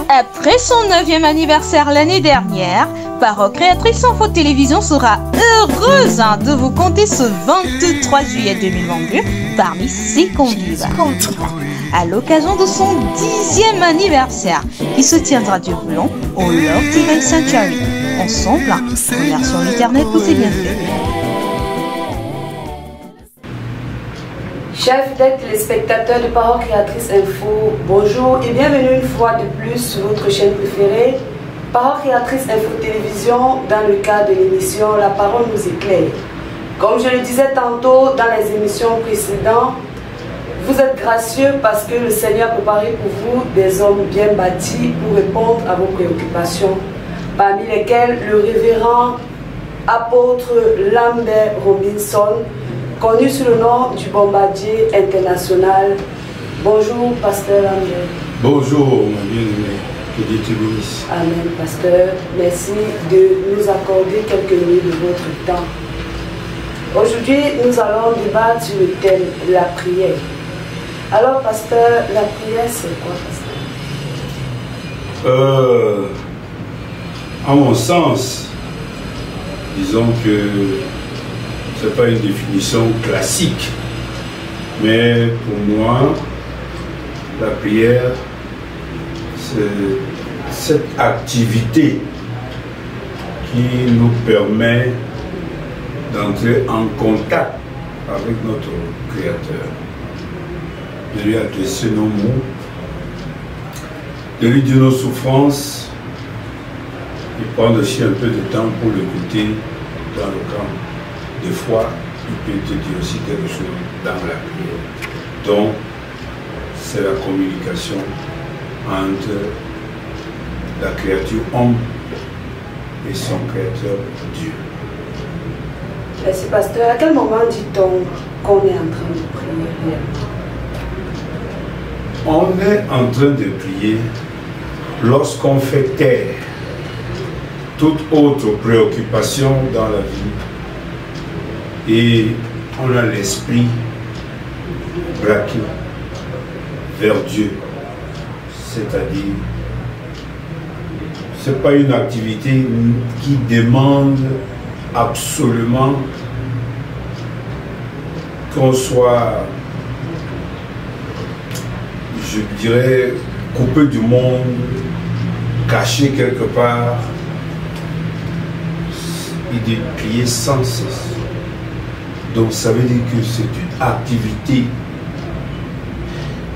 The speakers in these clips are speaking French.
Après son 9e anniversaire l'année dernière, Paroles Créatrices Info Télévision sera heureuse de vous compter ce 23 juillet 2022 parmi ses convives. À l'occasion de son 10e anniversaire, qui se tiendra du Boulogne au Love Divine Sanctuary. Ensemble, remercions l'Éternel pour ses bienfaits. Chers fidèles téléspectateurs de Paroles Créatrices Info, bonjour et bienvenue une fois de plus sur votre chaîne préférée, Paroles Créatrices Info Télévision, dans le cadre de l'émission La Parole nous éclaire. Comme je le disais tantôt dans les émissions précédentes, vous êtes gracieux parce que le Seigneur a préparé pour vous des hommes bien bâtis pour répondre à vos préoccupations, parmi lesquels le révérend apôtre Lambert Robinson, connu sous le nom du bombardier international. Bonjour, pasteur Lambert. Bonjour, mon bien-aimé. Que Dieu te bénisse. Amen, pasteur. Merci de nous accorder quelques minutes de votre temps. Aujourd'hui, nous allons débattre sur le thème de la prière. Alors, pasteur, la prière, c'est quoi, pasteur? À mon sens, disons que ce n'est pas une définition classique, mais pour moi, la prière, c'est cette activité qui nous permet d'entrer en contact avec notre Créateur, de lui adresser nos mots, de lui dire nos souffrances et prendre aussi un peu de temps pour l'écouter dans le camp. Des fois, il peut te dire aussi quelque chose dans la prière. Donc, c'est la communication entre la créature homme et son créateur Dieu. Merci, pasteur. À quel moment dit-on qu'on est en train de prier? On est en train de prier lorsqu'on fait taire toute autre préoccupation dans la vie et on a l'esprit braqué vers Dieu. C'est-à-dire, ce n'est pas une activité qui demande absolument qu'on soit, je dirais, coupé du monde, caché quelque part, et de prier sans cesse. Donc ça veut dire que c'est une activité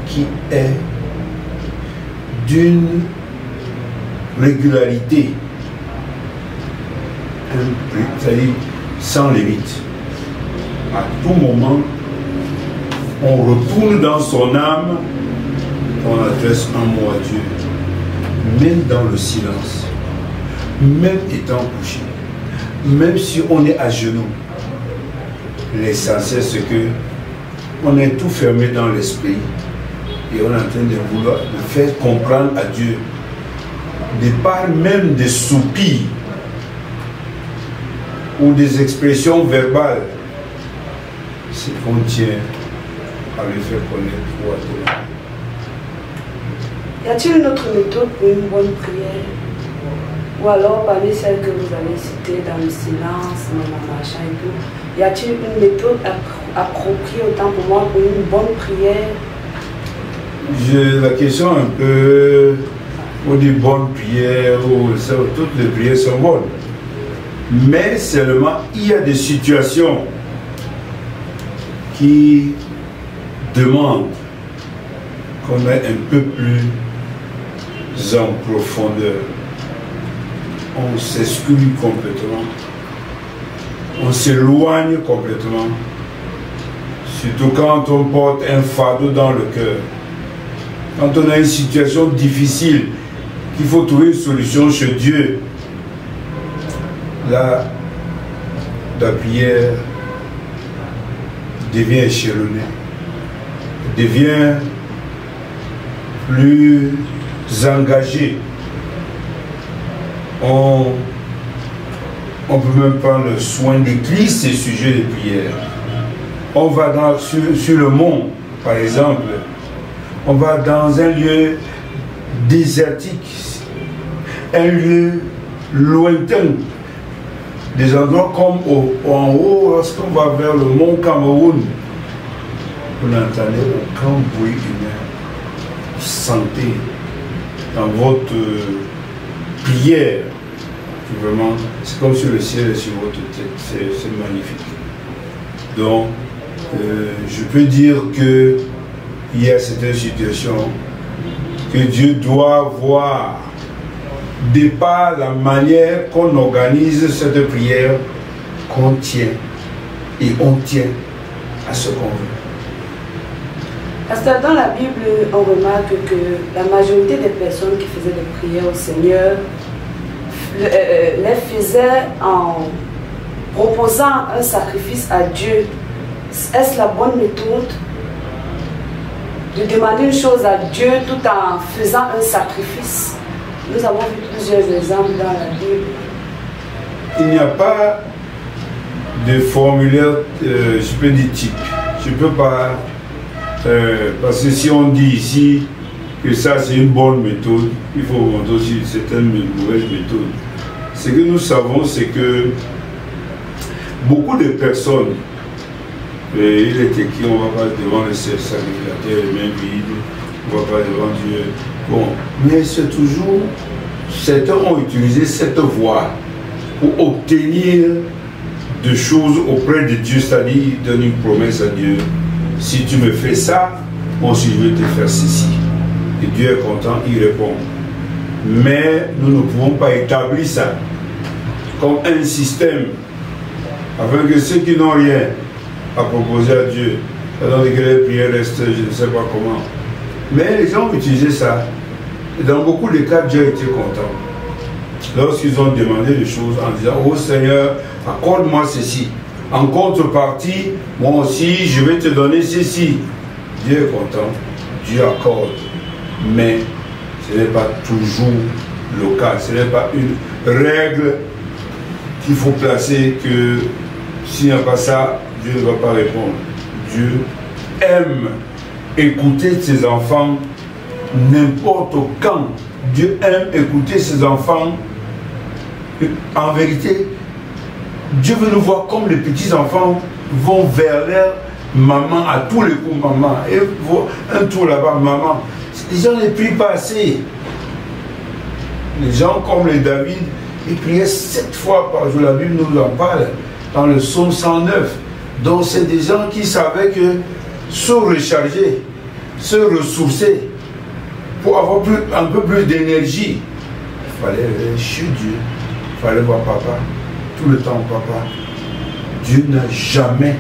qui est d'une régularité, c'est-à-dire sans limite. À tout moment, on retourne dans son âme, on adresse un mot à Dieu, même dans le silence, même étant couché, même si on est à genoux. L'essentiel, c'est que on est tout fermé dans l'esprit et on est en train de vouloir de faire comprendre à Dieu, de par même des soupirs ou des expressions verbales, ce qu'on tient à lui faire connaître ou à Dieu. Y a-t-il une autre méthode pour une bonne prière? Ou alors parmi celles que vous avez citées dans le silence, dans la marche et tout, y a-t-il une méthode appropriée autant pour moi pour une bonne prière? La question un peu, on dit bonne prière, toutes les prières sont bonnes. Mais seulement, il y a des situations qui demandent qu'on ait un peu plus en profondeur. On s'exclut complètement, on s'éloigne complètement, surtout quand on porte un fardeau dans le cœur, quand on a une situation difficile, qu'il faut trouver une solution chez Dieu. Là, la prière devient échelonnée, devient plus engagée. On peut même prendre le soin d'écrire ces sujets de prière. On va sur le mont Par exemple, on va dans un lieu désertique, un lieu lointain, des endroits comme en haut, lorsqu'on va vers le mont Cameroun, vous n'entendez aucun bruit humain. Vous sentez dans votre prière, vraiment, c'est comme si le ciel est sur votre tête, c'est magnifique. Donc, je peux dire qu'il y a certaines situations que Dieu doit voir de par la manière qu'on organise cette prière, qu'on tient et on tient à ce qu'on veut. Pasteur, dans la Bible, on remarque que la majorité des personnes qui faisaient des prières au Seigneur les faisaient en proposant un sacrifice à Dieu. Est-ce la bonne méthode de demander une chose à Dieu tout en faisant un sacrifice? Nous avons vu plusieurs exemples dans la Bible. Il n'y a pas de formulaire, je peux dire type. Je ne peux pas... parce que si on dit ici que ça c'est une bonne méthode, il faut montrer aussi certaines mauvaises méthodes. Ce que nous savons, c'est que beaucoup de personnes, et il est écrit, on ne va pas devant le sacrificateur, les mains vides, on ne va pas devant Dieu. Bon, mais c'est toujours, certains ont utilisé cette voie pour obtenir des choses auprès de Dieu, c'est-à-dire ils donnent une promesse à Dieu. Si tu me fais ça, moi aussi je vais te faire ceci. Et Dieu est content, il répond. Mais nous ne pouvons pas établir ça comme un système afin que ceux qui n'ont rien à proposer à Dieu, alors que les prières restent, je ne sais pas comment. Mais les gens ont utilisé ça. Et dans beaucoup de cas, Dieu a été content. Lorsqu'ils ont demandé des choses en disant, oh Seigneur, accorde-moi ceci. En contrepartie, moi aussi, je vais te donner ceci. Dieu est content, Dieu accorde. Mais ce n'est pas toujours le cas. Ce n'est pas une règle qu'il faut placer que s'il n'y a pas ça, Dieu ne va pas répondre. Dieu aime écouter ses enfants n'importe quand. Dieu aime écouter ses enfants. En vérité, Dieu veut nous voir comme les petits enfants vont vers leur maman à tous les coups, maman. Et un tour là-bas, maman. Les gens ne prient pas assez. Les gens comme les David, ils priaient 7 fois par jour. La Bible nous en parle dans le psaume 109. Donc c'est des gens qui savaient que se recharger, se ressourcer, pour avoir un peu plus d'énergie, il fallait aller chez Dieu. Il fallait voir papa. Tout le temps, papa. Dieu n'a jamais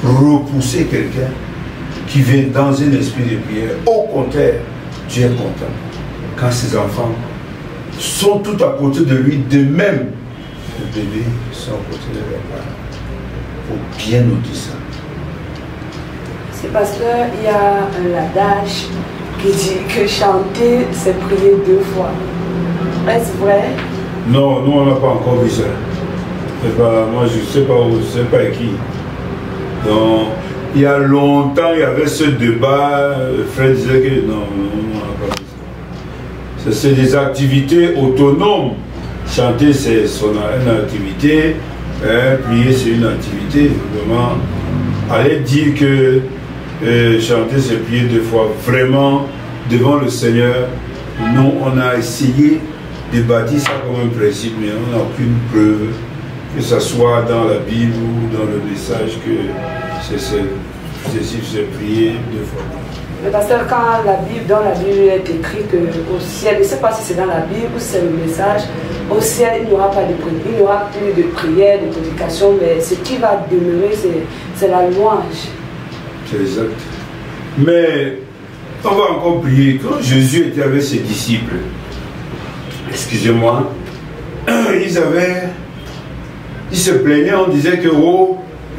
repoussé quelqu'un qui vient dans un esprit de prière. Au contraire, Dieu est content quand ses enfants sont tout à côté de lui, de même les bébés sont à côté de leur père. Il faut bien noter ça. C'est parce qu'il y a un adage qui dit que chanter, c'est prier 2 fois. Est-ce vrai? Non, nous on n'a pas encore vu ça. Pas, moi je ne sais pas où, je ne sais pas qui. Donc, il y a longtemps, il y avait ce débat, Fred disait que non, on n'a pas vu ça. C'est des activités autonomes. Chanter, c'est une activité, prier, c'est une activité. Vraiment, aller dire que chanter, c'est prier 2 fois, vraiment, devant le Seigneur, nous, on a essayé de bâtir ça comme un principe, mais on n'a aucune preuve, que ce soit dans la Bible ou dans le message, que c'est prier 2 fois. Mais pasteur, quand dans la Bible il est écrit qu'au ciel, je ne sais pas si c'est dans la Bible ou c'est le message, au ciel il n'y aura pas de prière, il n'y aura plus de prière, de prédication, mais ce qui va demeurer, c'est la louange. C'est exact. Mais on va encore prier. Quand Jésus était avec ses disciples, excusez-moi, ils se plaignaient, on disait que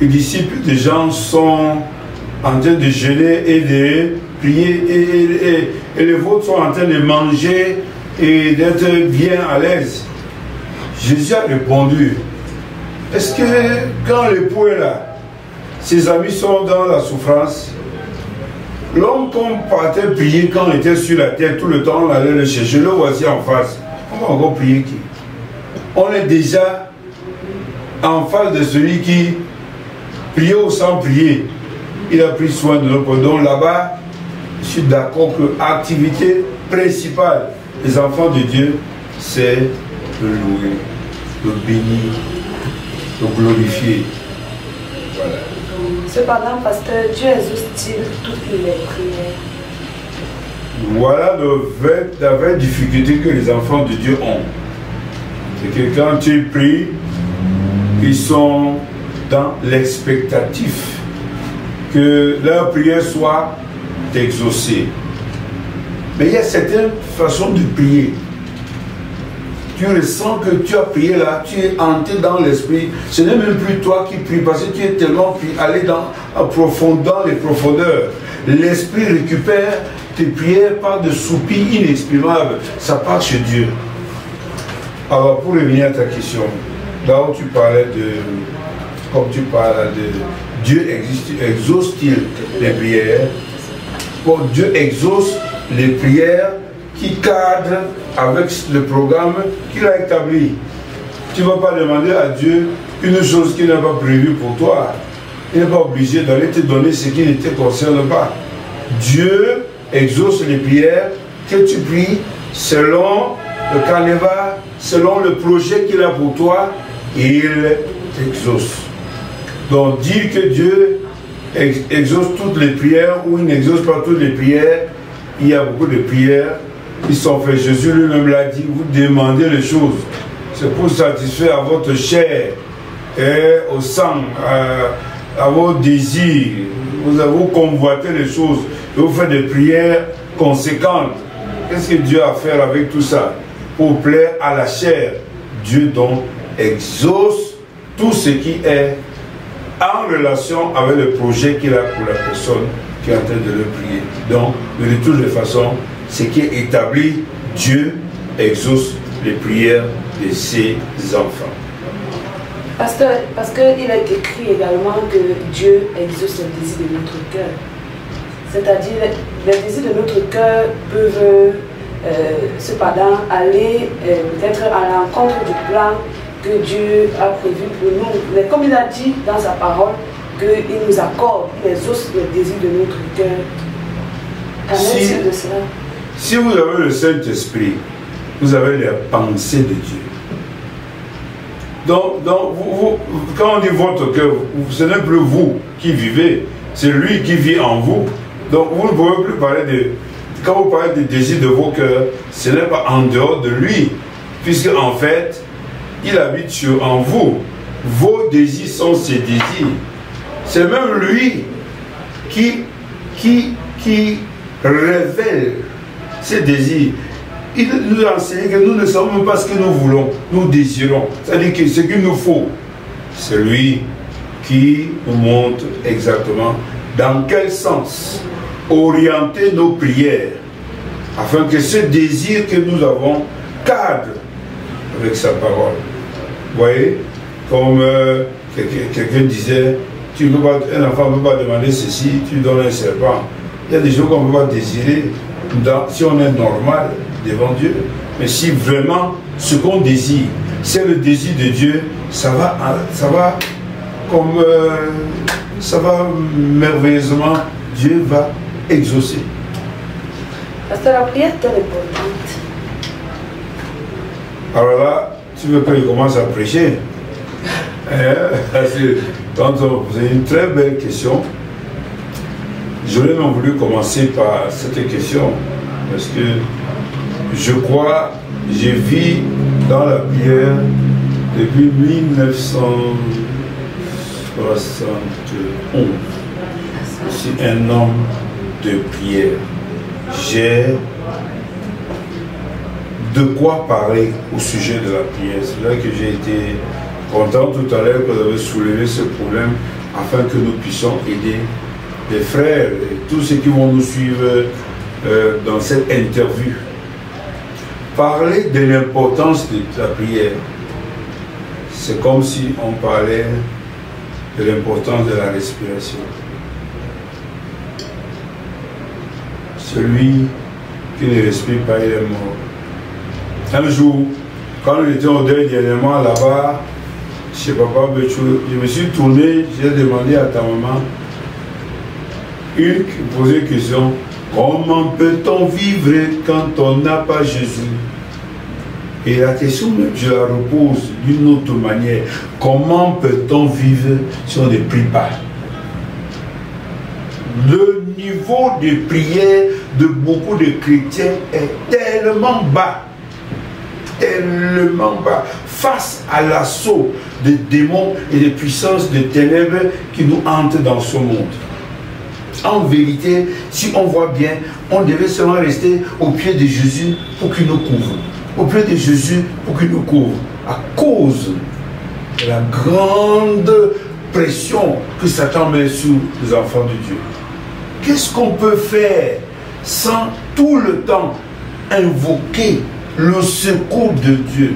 les disciples des gens sont en train de jeûner et de prier et les vôtres sont en train de manger et d'être bien à l'aise. Jésus a répondu, est-ce que quand l'époux est là, ses amis sont dans la souffrance, L'homme qu'on partait prier quand on était sur la terre, tout le temps on allait le chercher, le voici en face. On va encore prier qui? On est déjà en face de celui qui priait ou sans prier. Il a pris soin de nos pardons. Là-bas, je suis d'accord que l'activité principale des enfants de Dieu, c'est de louer, de bénir, de glorifier. Voilà. Cependant, pasteur, Dieu exauce-t-il toutes les prières? Voilà la vraie difficulté que les enfants de Dieu ont. C'est que quand tu pries, ils sont dans l'expectatif que leur prière soit exaucée. Mais il y a certaines façons de prier. Tu ressens que tu as prié là, tu es hanté dans l'esprit. Ce n'est même plus toi qui pries parce que tu es tellement allé dans les profondeurs. L'esprit récupère tes prières par des soupirs inexprimables. Ça part chez Dieu. Alors pour revenir à ta question, là où tu parlais comme tu parles de Dieu exauce-t-il les prières? Bon, Dieu exauce les prières qui cadrent avec le programme qu'il a établi. Tu ne vas pas demander à Dieu une chose qui n'est pas prévue pour toi. Il n'est pas obligé d'aller te donner ce qui ne te concerne pas. Dieu exauce les prières que tu pries selon le carnaval, selon le projet qu'il a pour toi, et il t'exauce. Donc dire que Dieu exauce toutes les prières ou il n'exauce pas toutes les prières, il y a beaucoup de prières qui sont faites. Jésus lui-même l'a dit, vous demandez les choses. C'est pour satisfaire à votre chair et au sang, à vos désirs. Vous convoitez les choses et vous faites des prières conséquentes. Qu'est-ce que Dieu a à faire avec tout ça? Pour plaire à la chair. Dieu donc exauce tout ce qui est en relation avec le projet qu'il a pour la personne qui est en train de le prier. Donc, de toutes les façons, ce qui est établi, Dieu exauce les prières de ses enfants. Pasteur, parce qu'il est écrit également que Dieu exauce les désirs de notre cœur. C'est-à-dire, les désirs de notre cœur peuvent cependant aller peut-être à l'encontre du plan que Dieu a prévu pour nous. Mais comme il a dit dans sa parole, qu'il nous accorde, il exauce les désirs de notre cœur. Qu'en est-il de cela? Si vous avez le Saint-Esprit, vous avez les pensées de Dieu. Donc quand on dit votre cœur, ce n'est plus vous qui vivez, c'est lui qui vit en vous. Donc vous ne pouvez plus parler de... Quand vous parlez des désirs de vos cœurs, ce n'est pas en dehors de lui, puisque en fait, il habite en vous. Vos désirs sont ses désirs. C'est même lui qui révèle ses désirs. Il nous a enseigné que nous ne savons même pas ce que nous voulons, nous désirons. C'est-à-dire que ce qu'il nous faut, c'est lui qui nous montre exactement dans quel sens orienter nos prières, afin que ce désir que nous avons cadre avec sa parole. Vous voyez, comme quelqu'un disait, un enfant ne peut pas demander ceci, tu donnes un serpent. Il y a des choses qu'on ne peut pas désirer si on est normal devant Dieu. Mais si vraiment ce qu'on désire, c'est le désir de Dieu, ça va merveilleusement, Dieu va exaucer. Parce que la prière est très importante. Alors là, tu veux que je commence à prêcher? C'est une très belle question. J'aurais même voulu commencer par cette question, parce que je crois, je vis dans la prière depuis 1971. Je suis un homme de prière. J'ai de quoi parler au sujet de la prière. C'est là que j'ai été content tout à l'heure que vous avez soulevé ce problème afin que nous puissions aider les frères et tous ceux qui vont nous suivre dans cette interview. Parler de l'importance de la prière, c'est comme si on parlait de l'importance de la respiration. Celui qui ne respire pas, il est mort. Un jour, quand nous étions au deuil dernièrement là-bas, chez Papa Béchou, je me suis tourné, j'ai demandé à ta maman une posée une question. Comment peut-on vivre quand on n'a pas Jésus? Et la question, je la repose d'une autre manière. Comment peut-on vivre si on ne prie pas? Le niveau de prière de beaucoup de chrétiens est tellement bas face à l'assaut des démons et des puissances de ténèbres qui nous hantent dans ce monde. En vérité, si on voit bien, on devait seulement rester au pied de Jésus pour qu'il nous couvre. Au pied de Jésus pour qu'il nous couvre. À cause de la grande pression que Satan met sur les enfants de Dieu. Qu'est-ce qu'on peut faire sans tout le temps invoquer le secours de Dieu?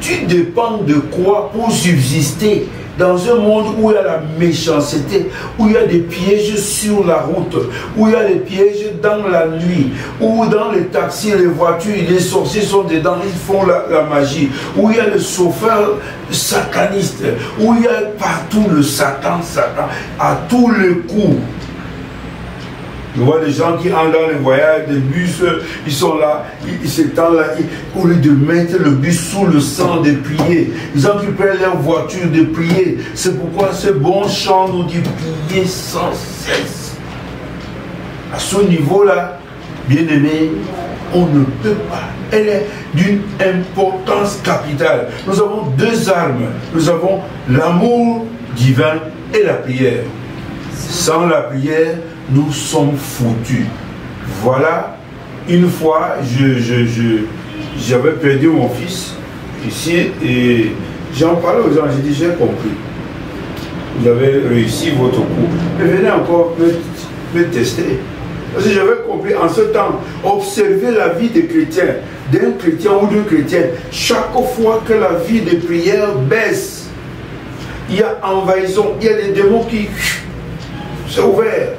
Tu dépends de quoi pour subsister dans un monde où il y a la méchanceté, où il y a des pièges sur la route, où il y a des pièges dans la nuit, où dans les taxis, les voitures, les sorciers sont dedans, ils font la magie, où il y a le chauffeur sataniste, où il y a partout le Satan, à tous les coups. Je vois des gens qui entrent dans les voyages, des bus, ils sont là, ils s'étendent là, au lieu de mettre le bus sous le sang de prier, ils occupent leur voiture de prier. C'est pourquoi ce bon chant nous dit prier sans cesse. À ce niveau-là, bien aimé, on ne peut pas. Elle est d'une importance capitale. Nous avons deux armes. Nous avons l'amour divin et la prière. Sans la prière, nous sommes foutus. Voilà, une fois, j'avais perdu mon fils ici et j'en parlais aux gens, j'ai dit, j'ai compris. Vous avez réussi votre coup. Mais venez encore me tester. Parce que j'avais compris, en ce temps, observer la vie des chrétiens, d'un chrétien ou d'une chrétienne, chaque fois que la vie de prière baisse, il y a envahissement, il y a des démons qui sont ouverts.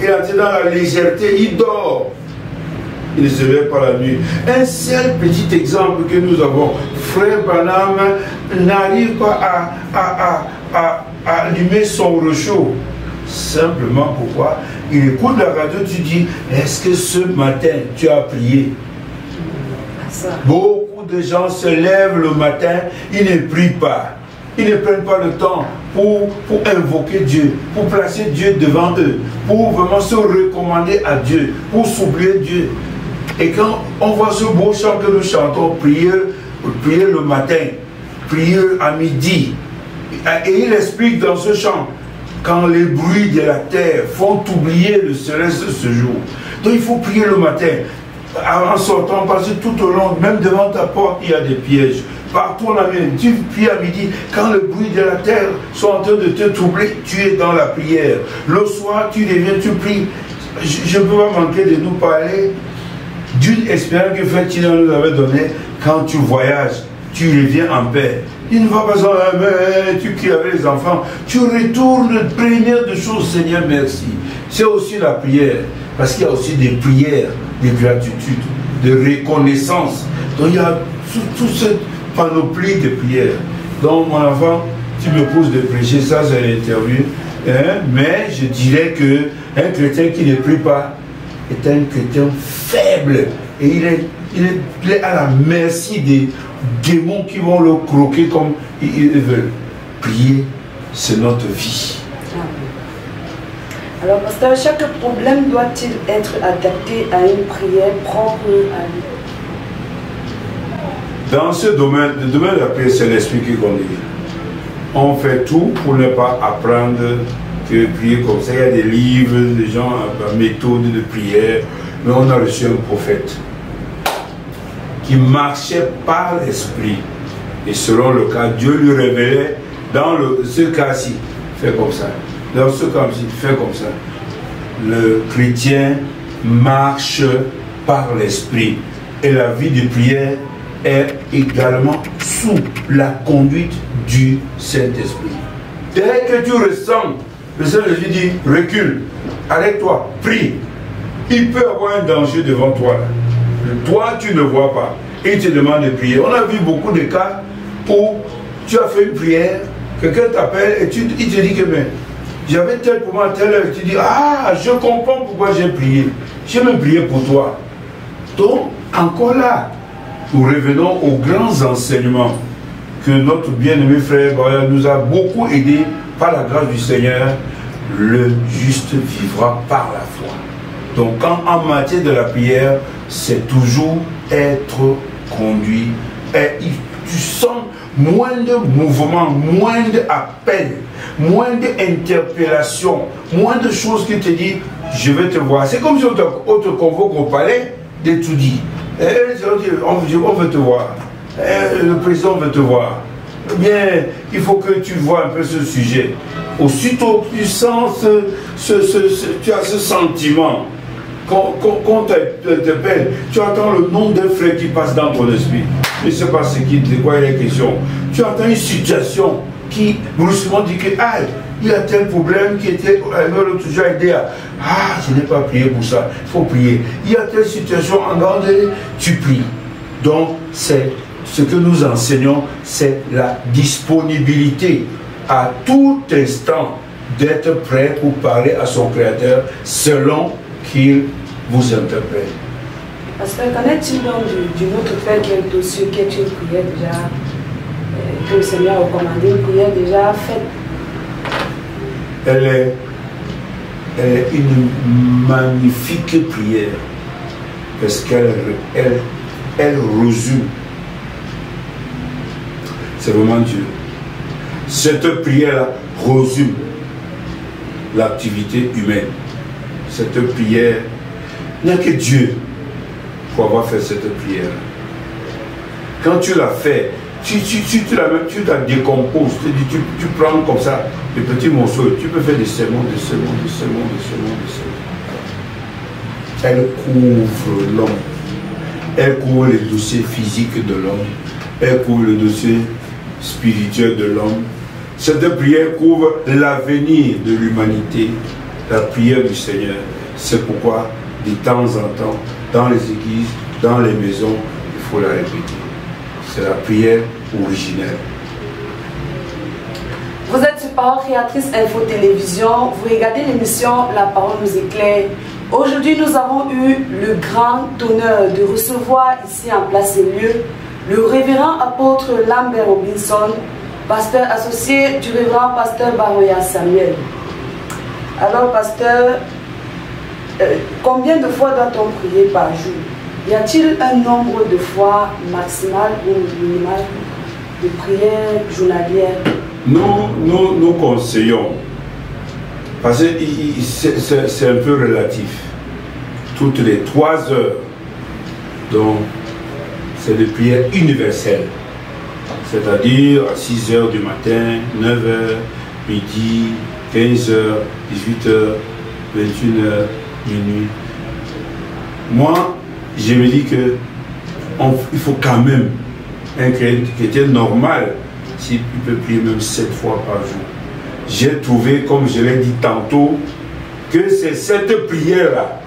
Il est dans la légèreté, il dort. Il ne se lève pas la nuit. Un seul petit exemple que nous avons. Frère Branham n'arrive pas à allumer son réchaud. Simplement pourquoi? Il écoute la radio, tu dis, est-ce que ce matin tu as prié? Beaucoup de gens se lèvent le matin, ils ne prient pas. Ils ne prennent pas le temps pour invoquer Dieu, pour placer Dieu devant eux, pour vraiment se recommander à Dieu, pour s'oublier Dieu. Et quand on voit ce beau chant que nous chantons, prier le matin, prier à midi, et il explique dans ce chant, quand les bruits de la terre font oublier le céleste de ce jour. Donc il faut prier le matin, en sortant, parce que tout au long, même devant ta porte, il y a des pièges. Partout en Amérique, tu pries à midi, quand le bruit de la terre sont en train de te troubler, tu es dans la prière. Le soir, tu reviens, tu pries. Je ne peux pas manquer de nous parler d'une expérience que Fatina nous avait donnée. Quand tu voyages, tu reviens en paix. Il ne va pas en mais tu cries avec les enfants. Tu retournes, première des choses, Seigneur, merci. C'est aussi la prière. Parce qu'il y a aussi des prières de gratitude, de reconnaissance. Donc il y a tout cette panoplie de prières. Donc mon enfant, tu me pousses de prêcher, ça c'est l'interview. Mais je dirais que un chrétien qui ne prie pas est un chrétien faible. Et il est à la merci des démons qui vont le croquer comme ils veulent. Prier, c'est notre vie. Alors, pasteur, chaque problème doit-il être adapté à une prière propre à lui? Dans ce domaine, le domaine de la prière, c'est l'esprit qui conduit. On fait tout pour ne pas apprendre que prier comme ça. Il y a des livres, des gens, méthodes de prière, mais on a reçu un prophète qui marchait par l'esprit. Et selon le cas, Dieu lui révélait dans ce cas-ci, fais comme ça. Dans ce cas-ci, fais comme ça. Le chrétien marche par l'esprit. Et la vie de prière est également sous la conduite du Saint-Esprit. Dès que tu ressens, le Saint-Esprit dit, recule, arrête-toi, prie. Il peut y avoir un danger devant toi. Toi, tu ne vois pas. Et il te demande de prier. On a vu beaucoup de cas où tu as fait une prière, quelqu'un t'appelle et il te dit que j'avais tel pour moi, telle heure. Tu dis, ah, je comprends pourquoi j'ai prié. J'ai même prié pour toi. Donc, encore là, nous revenons aux grands enseignements que notre bien-aimé frère nous a beaucoup aidé par la grâce du Seigneur. Le juste vivra par la foi. Donc, en matière de la prière, c'est toujours être conduit. Et tu sens moins de mouvement, moins d'appel, moins d'interpellation, moins de choses qui te disent je vais te voir. C'est comme si on te convoque au palais de tout dire. On veut te voir. Le président veut te voir. Bien, il faut que tu vois un peu ce sujet. Aussitôt tu sens tu as ce sentiment. Quand t'appelle, tu entends le nom d'un frère qui passe dans ton esprit. Je ne sais pas de quoi il est question. Tu entends une situation qui brusquement dit que il y a tel problème qui était l'autre jour aidé à je n'ai pas prié pour ça, il faut prier. Il y a telle situation en grande, tu pries. Donc c'est ce que nous enseignons, c'est la disponibilité à tout instant d'être prêt pour parler à son Créateur selon qu'il vous interpelle. Parce que qu'en est-il donc d'une autre frère qui est aussi, qui est une prière déjà, que le Seigneur a recommandé, une prière déjà faite? Elle est une magnifique prière parce qu'elle résume. C'est vraiment Dieu. Cette prière résume l'activité humaine. Cette prière, il n'y a que Dieu pour avoir fait cette prière. Quand tu l'as fait, tu la décomposes, tu prends comme ça des petits morceaux, tu peux faire des sermons. Elle couvre l'homme, elle couvre les dossiers physiques de l'homme, elle couvre le dossier spirituel de l'homme. Cette prière couvre l'avenir de l'humanité, la prière du Seigneur. C'est pourquoi, de temps en temps, dans les églises, dans les maisons, il faut la répéter. C'est la prière originelle. Vous êtes sur Parole Créatrice Info Télévision, vous regardez l'émission La Parole nous éclaire. Aujourd'hui, nous avons eu le grand honneur de recevoir ici en place et lieu le révérend apôtre Lambert Robinson, pasteur associé du révérend pasteur Baroya Samuel. Alors, pasteur, combien de fois doit-on prier par jour? Y a-t-il un nombre de fois maximal ou minimal de prières journalières? Nous conseillons, parce que c'est un peu relatif, toutes les 3 heures, donc c'est des prières universelles, c'est-à-dire à 6 heures du matin, 9 heures, midi, 15 heures, 18 heures, 21 heures, minuit. Moi, je me dis que il faut quand même un chrétien normal, s'il peut prier même 7 fois par jour. J'ai trouvé, comme je l'ai dit tantôt, que c'est cette prière-là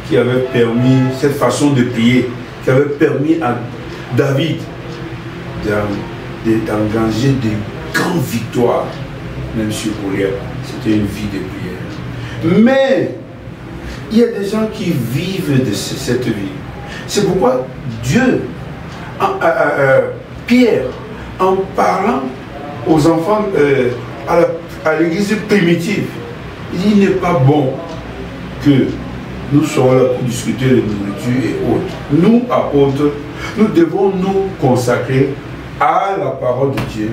qui avait permis, cette façon de prier, qui avait permis à David d'engager des grandes victoires, même sur Goliath. C'était une vie de prière. Mais il y a des gens qui vivent de cette vie. C'est pourquoi Dieu, Pierre, en parlant aux enfants à l'église primitive, il dit, il n'est pas bon que nous soyons là pour discuter de nourriture et autres. Nous, apôtres, nous devons nous consacrer à la parole de Dieu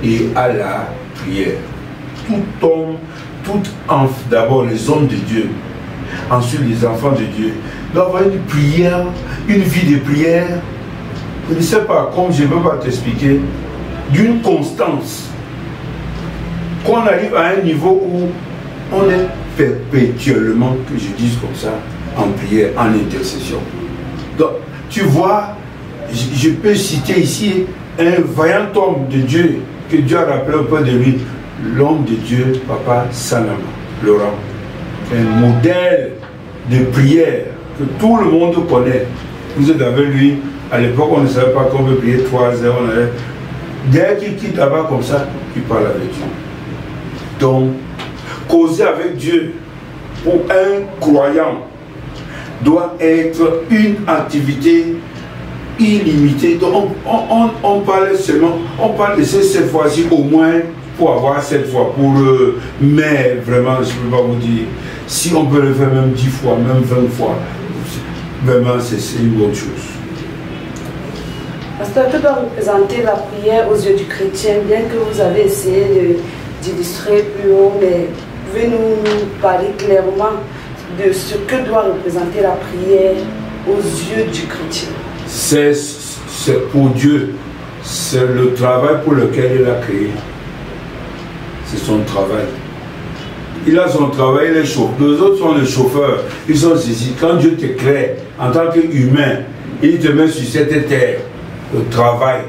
et à la prière. Tout homme, d'abord les hommes de Dieu, ensuite les enfants de Dieu, doivent avoir une prière, une vie de prière. Je ne sais pas, comme je ne peux pas t'expliquer, d'une constance, qu'on arrive à un niveau où on est perpétuellement, que je dise comme ça, en prière, en intercession. Donc, tu vois, je peux citer ici un vaillant homme de Dieu, que Dieu a rappelé un peu de lui, l'homme de Dieu, Papa Sanama, Laurent, un modèle de prière que tout le monde connaît. Vous êtes avec lui, à l'époque on ne savait pas qu'on peut prier 3 heures. Dès qu'il quitte là-bas comme ça, il parle avec Dieu. Donc, causer avec Dieu pour un croyant doit être une activité illimitée. Donc on parle seulement, on parle de cette fois-ci au moins pour avoir cette fois, mais vraiment je ne peux pas vous dire, si on peut le faire même 10 fois, même 20 fois, vraiment c'est une bonne chose. Pasteur, que doit représenter la prière aux yeux du chrétien, bien que vous avez essayé d'illustrer plus haut, mais pouvez-nous parler clairement de ce que doit représenter la prière aux yeux du chrétien? C'est pour Dieu, c'est le travail pour lequel il a créé. C'est son travail. Il a son travail, il est chauffeur. Les autres sont les chauffeurs. Ils sont ici. Quand Dieu te crée en tant qu'humain, il te met sur cette terre, le travail.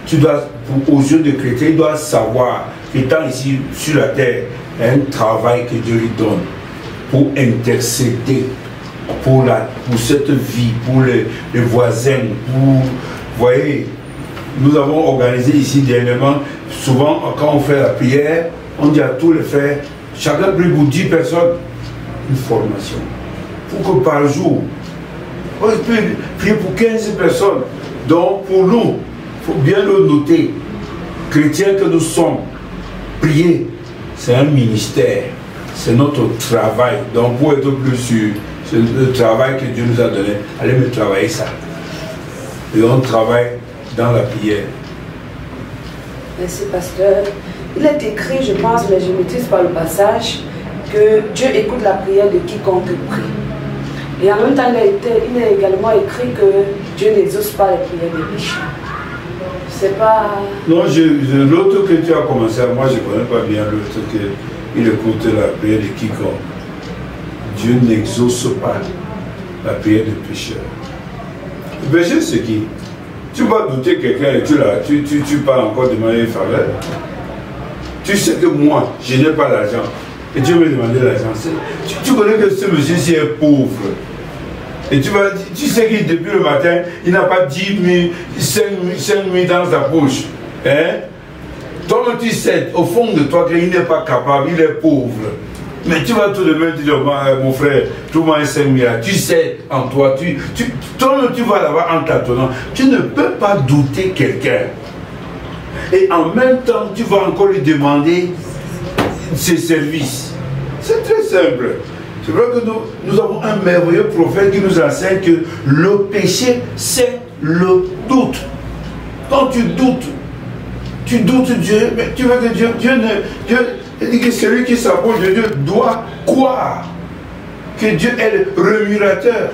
Tu dois, aux yeux des chrétiens, il doit savoir qu'étant ici sur la terre, il y a un travail que Dieu lui donne pour intercéder pour cette vie, pour les voisins, vous voyez, nous avons organisé ici dernièrement, souvent quand on fait la prière, on dit à tous les frères, chacun prie pour 10 personnes, une formation. Pour que par jour, on peut prier pour 15 personnes. Donc pour nous, il faut bien le noter, chrétiens que nous sommes, prier, c'est un ministère, c'est notre travail. Donc pour être plus sûr, c'est le travail que Dieu nous a donné. Allez me travailler ça. Et on travaille dans la prière. Merci, pasteur. Il est écrit, je pense, mais je maîtrise par le passage, que Dieu écoute la prière de quiconque prie. Et en même temps, il est également écrit que Dieu n'exauce pas les prières des pécheurs. C'est pas... Non, l'autre que tu as commencé, moi je ne connais pas bien l'autre qu'il écoute la prière de quiconque. Dieu n'exauce pas la prière des pécheurs. Le péché, c'est qui? Tu vas douter quelqu'un et tu parles encore de manière faveur. Tu sais que moi, je n'ai pas l'argent. Et tu me demander l'argent. Tu connais que ce monsieur-ci est pauvre. Et tu sais que depuis le matin, il n'a pas 10 000, 5 000 dans sa poche. Hein? Toi, tu sais, au fond de toi, qu'il n'est pas capable, il est pauvre. Mais tu vas tout de même dire, mon frère, trouve-moi un 5 000. Tu sais en toi, toi, tu vas là-bas en tâtonnant. Tu ne peux pas douter quelqu'un. Et en même temps, tu vas encore lui demander ses services. C'est très simple. C'est vrai que nous avons un merveilleux prophète qui nous enseigne que le péché, c'est le doute. Quand tu doutes Dieu, mais tu veux que Dieu dit que celui qui s'approche de Dieu doit croire que Dieu est le rémunérateur.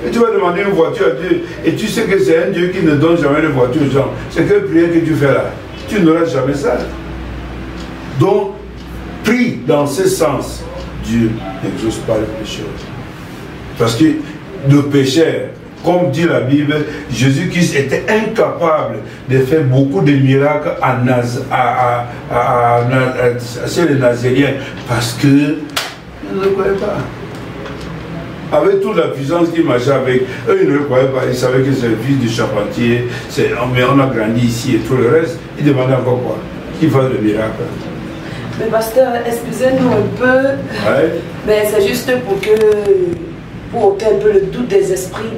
Et tu vas demander une voiture à Dieu, et tu sais que c'est un Dieu qui ne donne jamais de voiture aux gens. C'est quelle prière que tu fais là? Tu n'auras jamais ça. Donc, prie dans ce sens. Dieu n'exauce pas le pécheur. Parce que le pécheur, comme dit la Bible, Jésus-Christ était incapable de faire beaucoup de miracles chez les Nazériens parce que ils ne le croyaient pas. Avec toute la puissance qu'il marchait avec, eux ils ne le croyaient pas. Ils savaient que c'est le fils du charpentier, mais on a grandi ici et tout le reste. Ils demandaient encore quoi? Qu'il fasse le miracle. Mais pasteur, excusez-nous un peu, ouais. Mais c'est juste pour ôter un peu le doute des esprits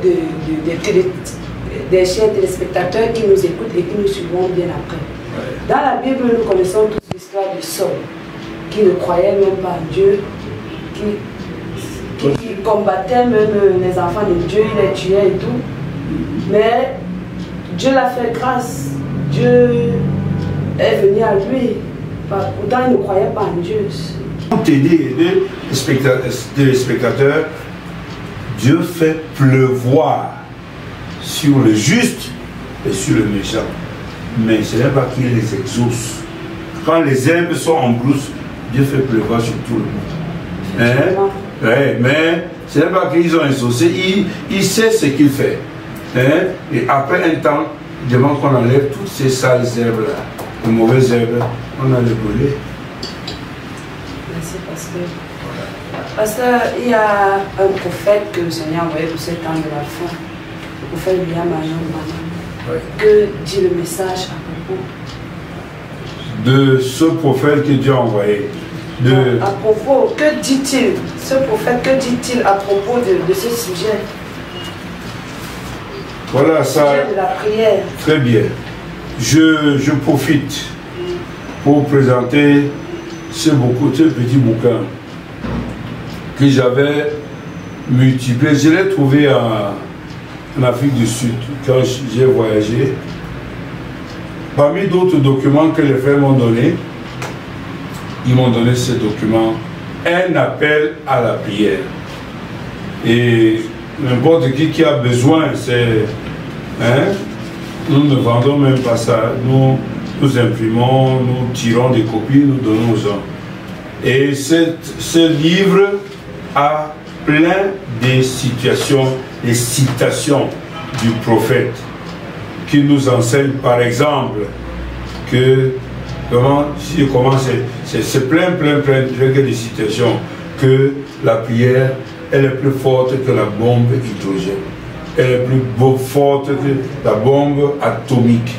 des chers téléspectateurs qui nous écoutent et qui nous suivront bien après. Ouais. Dans la Bible, nous connaissons toute l'histoire de Saul, qui ne croyait même pas en Dieu, qui combattait même les enfants de Dieu, il les tuait et tout. Mais Dieu l'a fait grâce, Dieu est venu à lui. Pourtant, il ne croyait pas en Dieu. Pour t'aider, les spectateurs, Dieu fait pleuvoir sur le juste et sur le méchant. Mais ce n'est pas qu'il les exauce. Quand les herbes sont en brousse, Dieu fait pleuvoir sur tout le monde. Hein? Ouais, mais ce n'est pas qu'ils ont exaucé, il sait ce qu'il fait. Hein? Et après un temps, il demande qu'on enlève toutes ces sales herbes-là, les mauvaises herbes. On a le brûlé. Merci, pasteur. Parce qu'il y a un prophète que le Seigneur a envoyé pour cet temps de la fin, le prophète William Manon. Oui. Que dit le message à propos de ce prophète que Dieu a envoyé? À propos, que dit-il? Ce prophète, que dit-il à propos de ce sujet? Voilà ça. Le sujet de la prière. Très bien. Je profite pour présenter ce petit bouquin que j'avais multiplié. Je l'ai trouvé en Afrique du Sud quand j'ai voyagé. Parmi d'autres documents que les frères m'ont donné, ils m'ont donné ce document, un appel à la prière. Et n'importe qui a besoin, c'est... Hein, nous ne vendons même pas ça. Nous imprimons, nous tirons des copies, nous donnons aux gens. Et ce livre a plein de situations, des citations du prophète qui nous enseigne par exemple que c'est plein de citations que la prière elle est plus forte que la bombe hydrogène, elle est plus forte que la bombe atomique.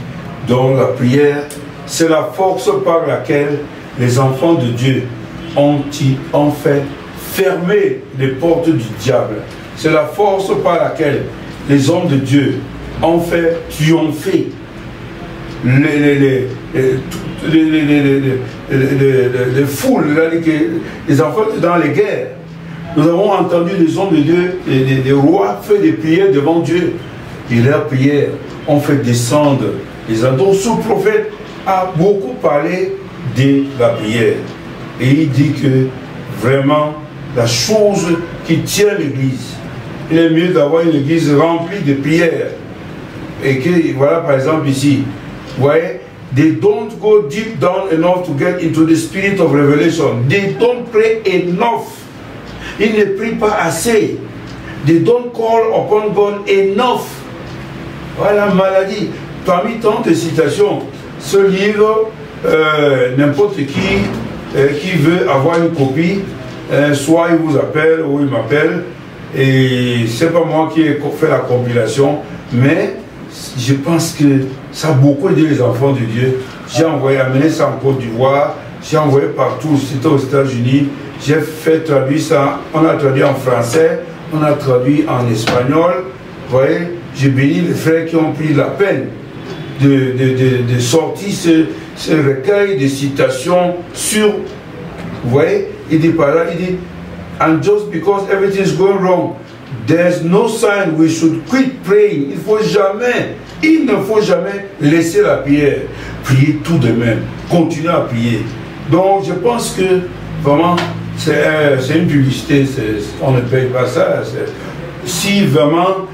Donc la prière c'est la force par laquelle les enfants de Dieu ont fait fermer les portes du diable. C'est la force par laquelle les hommes de Dieu ont fait triompher les foules, les enfants dans les guerres. Nous avons entendu les hommes de Dieu, les rois faire des prières devant Dieu. Et leurs prières ont fait descendre les anges. Donc ce prophète a beaucoup parlé de la prière. Et il dit que vraiment la chose qui tient l'église, il est mieux d'avoir une église remplie de prières. Et que, voilà par exemple ici, vous voyez, they don't go deep down enough to get into the spirit of revelation. They don't pray enough. Ils ne prient pas assez. They don't call upon God enough. Voilà, maladie. Parmi tant de citations, ce livre, n'importe qui veut avoir une copie, soit il vous appelle ou il m'appelle, et c'est pas moi qui ai fait la compilation, mais je pense que ça a beaucoup aidé les enfants de Dieu. J'ai amené ça en Côte d'Ivoire, j'ai envoyé partout, c'était aux États-Unis, j'ai fait traduire ça, on a traduit en français, on a traduit en espagnol. Vous voyez, j'ai béni les frères qui ont pris la peine de sortir ce recueil de citations sur, vous voyez, il dit par là, il dit, and just because everything is going wrong, there's no sign we should quit praying. Il ne faut jamais laisser la prière. Prier tout de même, continuer à prier. Donc je pense que vraiment, c'est une publicité, on ne paye pas ça. Si vraiment,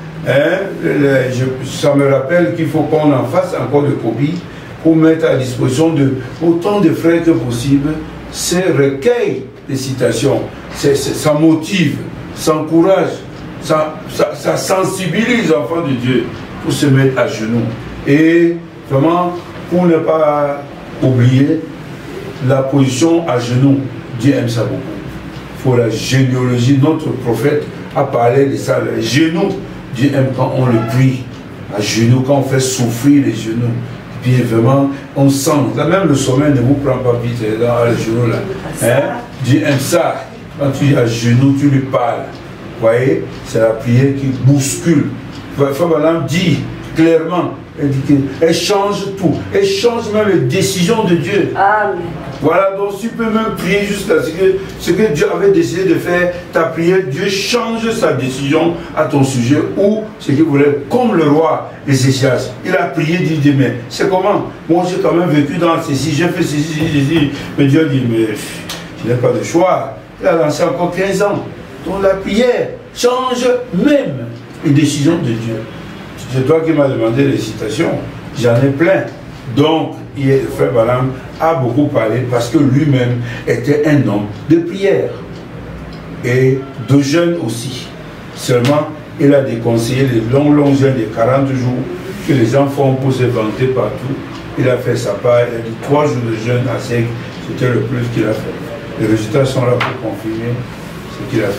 ça me rappelle qu'il faut qu'on en fasse encore de copies pour mettre à disposition de autant de frères que possible ces recueils de citations. Ça motive, ça encourage, ça sensibilise les enfants de Dieu pour se mettre à genoux. Et vraiment, pour ne pas oublier la position à genoux, Dieu aime ça beaucoup. Il faut la généalogie. Notre prophète a parlé de ça, les genoux. Dieu aime quand on le prie à genoux, quand on fait souffrir les genoux. Et puis vraiment, on sent, là même le sommeil ne vous prend pas vite dans les genoux là. Hein? Dieu aime ça. Quand tu es à genoux, tu lui parles. Vous voyez, c'est la prière qui bouscule. Frère dit clairement, elle change tout. Elle change même les décisions de Dieu. Amen. Voilà, donc tu peux même prier jusqu'à ce que Dieu avait décidé de faire, ta prière, Dieu change sa décision à ton sujet ou ce qu'il voulait, comme le roi Ézéchias. Il a prié, il dit, mais c'est comment? Moi j'ai quand même vécu dans ceci, j'ai fait ceci, mais Dieu dit, mais je n'ai pas de choix. Il a lancé encore 15 ans. Donc la prière change même les décisions de Dieu. C'est toi qui m'as demandé les citations, j'en ai plein. Donc, Frère Balaam a beaucoup parlé parce que lui-même était un homme de prière et de jeûne aussi. Seulement, il a déconseillé les longs jeûnes de 40 jours que les gens font pour se vanter partout. Il a fait sa part, il a dit 3 jours de jeûne à sec, c'était le plus qu'il a fait. Les résultats sont là pour confirmer. qu'il a fait.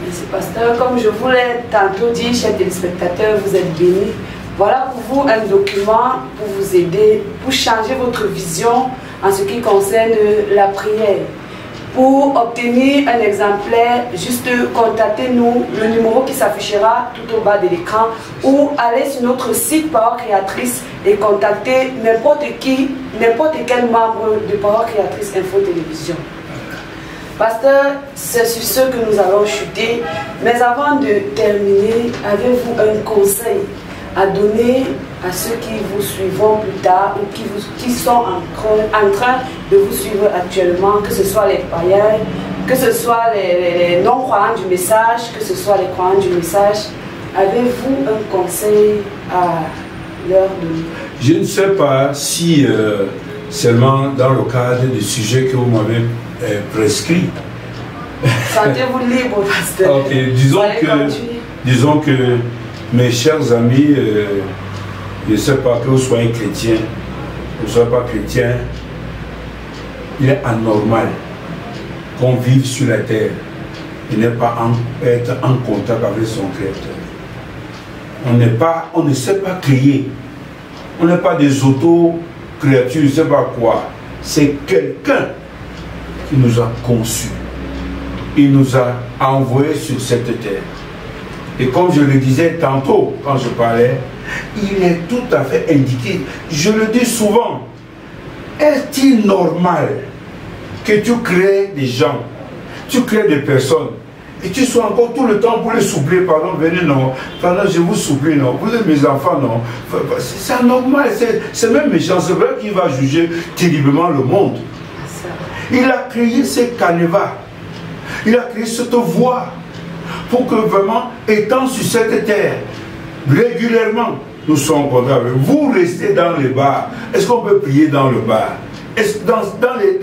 Merci, pasteur. Comme je vous l'ai tantôt dit, chers téléspectateurs, vous êtes bénis. Voilà pour vous un document pour vous aider, pour changer votre vision en ce qui concerne la prière. Pour obtenir un exemplaire, juste contactez-nous, le numéro qui s'affichera tout au bas de l'écran, ou allez sur notre site Parole Créatrice et contactez n'importe qui, n'importe quel membre de Parole Créatrice Info Télévision. Pasteur, c'est sur ce que nous allons chuter, mais avant de terminer, avez-vous un conseil à donner à ceux qui vous suivront plus tard ou qui sont en train de vous suivre actuellement, que ce soit les païens, que ce soit les non-croyants du message, que ce soit les croyants du message? Avez-vous un conseil à leur donner? Je ne sais pas si seulement dans le cadre du sujet que vous m'avez prescrit. Sentez-vous libre, pasteur. Ok, disons que mes chers amis, je ne sais pas que vous soyez chrétien, vous ne soyez pas chrétien, il est anormal qu'on vive sur la terre et ne pas être en contact avec son Créateur. On ne sait pas créer, on n'est pas des auto-créatures, je ne sais pas quoi. C'est quelqu'un qui nous a conçus, il nous a envoyés sur cette terre. Et comme je le disais tantôt, quand je parlais, il est tout à fait indiqué. Je le dis souvent. Est-il normal que tu crées des gens, tu crées des personnes, et tu sois encore tout le temps pour les souffler, pardon, venez, non, pardon, je vous souffle, non, vous êtes mes enfants, non. C'est anormal, c'est même méchant, c'est vrai qu'il va juger terriblement le monde. Il a créé ces canevas, il a créé cette voie, pour que vraiment, étant sur cette terre, régulièrement, nous sommes comptables. Vous restez dans les bars. Est-ce qu'on peut prier dans le bar? Est-ce dans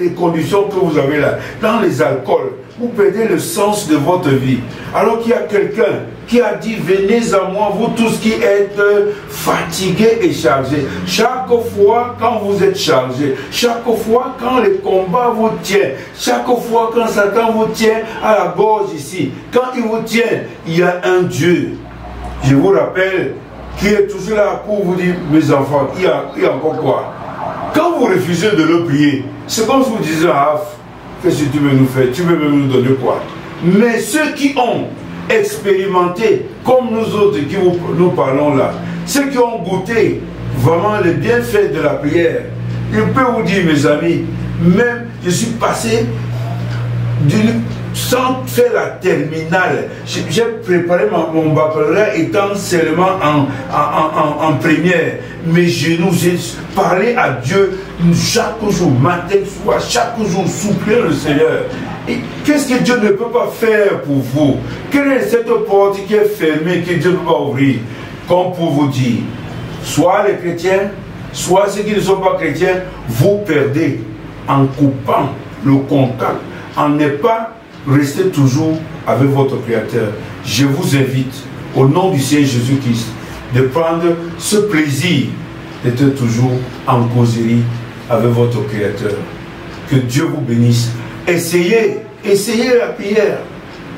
les conditions que vous avez là, dans les alcools, vous perdez le sens de votre vie. Alors qu'il y a quelqu'un qui a dit, venez à moi, vous tous qui êtes fatigués et chargés. Chaque fois quand vous êtes chargés, chaque fois quand les combats vous tiennent, chaque fois quand Satan vous tient à la gorge ici, quand il vous tient, il y a un Dieu. Je vous rappelle, qui est toujours là pour vous dire, mes enfants, il y a encore quoi? Quand vous refusez de le prier, c'est comme si vous disiez, ah, qu'est-ce que tu veux nous faire? Tu veux nous donner quoi? Mais ceux qui ont expérimenté, comme nous autres qui nous parlons là, ceux qui ont goûté vraiment les bienfaits de la prière, je peux vous dire, mes amis, même je suis passé sans faire la terminale. J'ai préparé mon baccalauréat étant seulement en première. Mes genoux, j'ai parlé à Dieu chaque jour, matin, soir, chaque jour, suppliant le Seigneur. Qu'est-ce que Dieu ne peut pas faire pour vous? Quelle est cette porte qui est fermée que Dieu ne peut pas ouvrir? Comme pour vous dire, soit les chrétiens, soit ceux qui ne sont pas chrétiens, vous perdez en coupant le contact, en ne pas rester toujours avec votre Créateur. Je vous invite, au nom du Seigneur Jésus-Christ, de prendre ce plaisir d'être toujours en causerie avec votre Créateur. Que Dieu vous bénisse. Essayez la prière.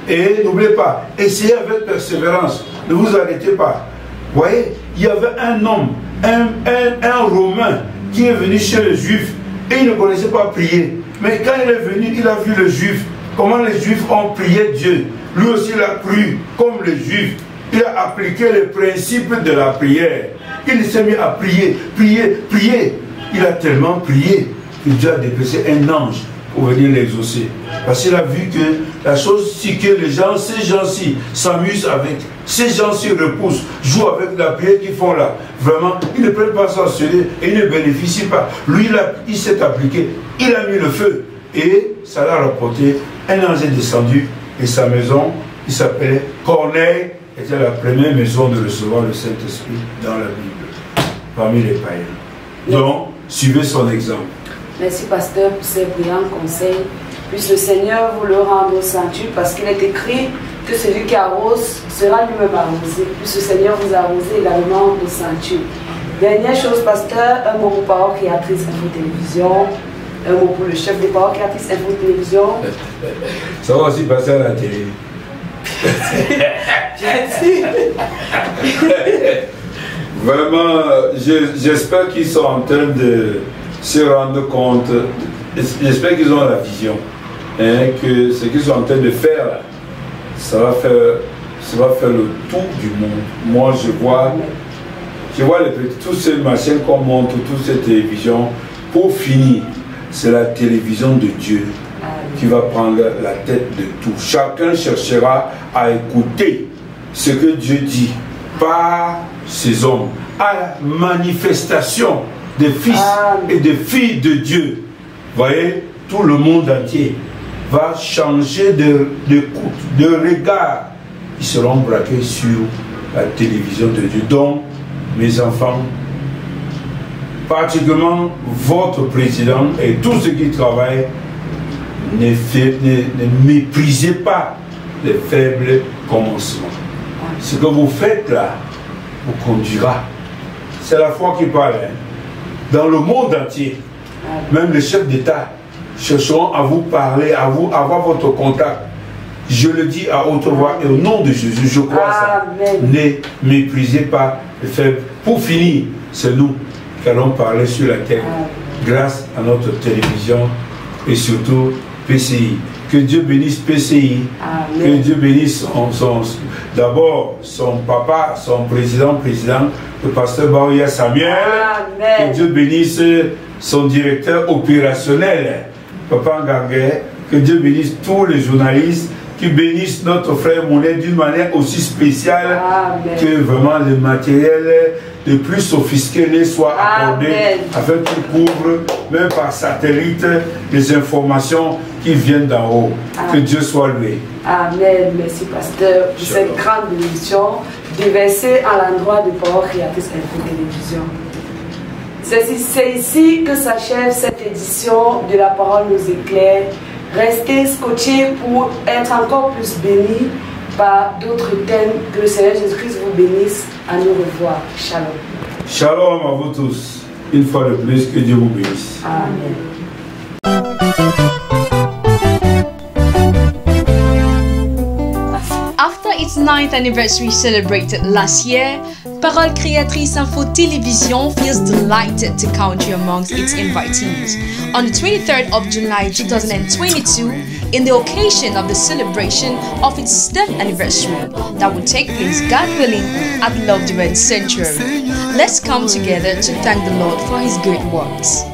Et n'oubliez pas, essayez avec persévérance. Ne vous arrêtez pas. Vous voyez, il y avait un homme, un Romain, qui est venu chez les Juifs et il ne connaissait pas prier. Mais quand il est venu, il a vu les Juifs. Comment les Juifs ont prié Dieu. Lui aussi il a cru comme les Juifs. Il a appliqué les principes de la prière. Il s'est mis à prier, prier. Il a tellement prié que Dieu a déplacé un ange pour venir l'exaucer. Parce qu'il a vu que la chose, c'est que les gens, ces gens-ci s'amusent avec, ces gens-ci repoussent, jouent avec la prière qu'ils font là. Vraiment, ils ne prennent pas ça sérieux et ils ne bénéficient pas. Lui, il s'est appliqué, il a mis le feu et ça l'a rapporté. Un ange est descendu et sa maison, il s'appelait Corneille, était la première maison de recevoir le Saint-Esprit dans la Bible, parmi les païens. Donc, suivez son exemple. Merci, pasteur, pour ces brillants conseils. Puisse le Seigneur vous le rendre au sanctuaire, parce qu'il est écrit que celui qui arrose sera lui-même arrosé. Puisse le Seigneur vous arroser également au sanctuaire. Dernière chose, pasteur, un mot pour Parole Créatrice Info Télévision. Un mot pour le chef des parents créatrices Info Télévision. Ça va aussi passer à la télé. Vraiment, j'espère qu'ils sont en train de se rendre compte, j'espère qu'ils ont la vision, hein, que ce qu'ils sont en train de faire, ça va faire le tour du monde. Moi, je vois tous ces machines qu'on montre, toutes ces télévisions. Pour finir, c'est la télévision de Dieu qui va prendre la tête de tout. Chacun cherchera à écouter ce que Dieu dit par ses hommes, à la manifestation des fils et des filles de Dieu. Vous voyez, tout le monde entier va changer de regard. Ils seront braqués sur la télévision de Dieu. Donc, mes enfants, particulièrement votre président et tous ceux qui travaillent, ne méprisez pas les faibles commencements. Ce que vous faites là vous conduira. C'est la foi qui parle. Hein. Dans le monde entier, même les chefs d'État chercheront à vous parler, à vous avoir votre contact. Je le dis à haute voix et au nom de Jésus, je crois ça. Ne méprisez pas les faibles. Pour finir, c'est nous qui allons parler sur la terre grâce à notre télévision et surtout PCI. Que Dieu bénisse PCI. Amen. Que Dieu bénisse d'abord son papa, son président, le pasteur Baouya Samuel. Amen. Que Dieu bénisse son directeur opérationnel, Papa Ngangé. Que Dieu bénisse tous les journalistes qui bénissent notre frère Mounet d'une manière aussi spéciale. Amen. Que vraiment le matériel le plus sophistiqué les soit accordé. Amen. Afin qu'il couvre, même par satellite, les informations qui viennent d'en haut. Amen. Que Dieu soit loué. Amen. Merci, pasteur, pour cette grande bénédiction déversée à l'endroit de Parole Créatrice Info Télévision. C'est ici que s'achève cette édition de La Parole nous éclaire. Restez scotchés pour être encore plus bénis par d'autres thèmes. Que le Seigneur Jésus-Christ vous bénisse. À nous revoir. Shalom. Shalom à vous tous. Une fois de plus, que Dieu vous bénisse. Amen. After its 9th anniversary celebrated last year, Parole Créatrice Info Télévision feels delighted to count you amongst its invitees. On the 23rd of July 2022, in the occasion of the celebration of its 10th anniversary that will take place, God willing, at Love Divine Sanctuary. Let's come together to thank the Lord for His great works.